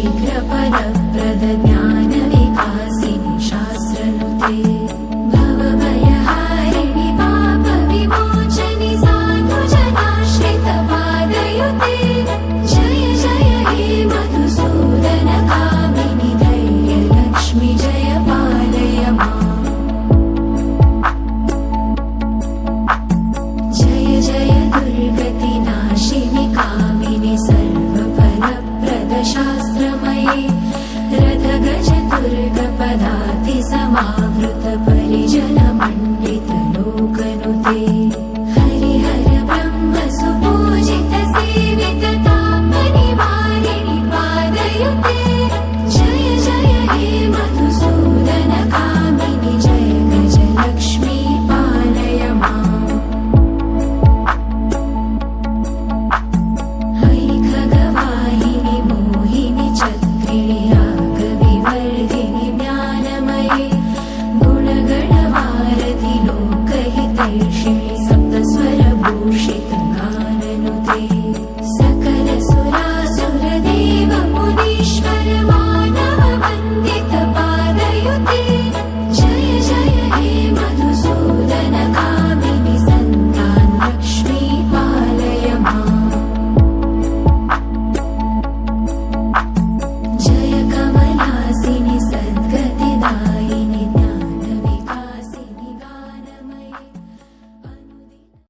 शीघ्रफलप्रद ज्ञानविकासिनि शास्त्रनुते भवभयहारिणि पापविमोचनि साधुजनाश्रितपादयुते जय जय हे मधुसूदनकामिनि धैर्यलक्ष्मि जय पालय माम् जय जय दुर्गतिनाशिनि कामिनि सर्वफलप्रद शास्त्रमये रथगजदुर्गपदाति समावृत परिजनमण्डित लोकनुते हरिहर ब्रह्म सुपूजित सेवित तापनिवारिणि पादयुते जय जय हे मधुसूदनकामिनि जय गजलक्ष्मी पालय माम् खगवाहिनि मोहिनि चक्रिणि रागविवर्धिनि ज्ञानमये गुणगणवारधि लोकहितैषिणि सप्तस्वरभूषित गाननुते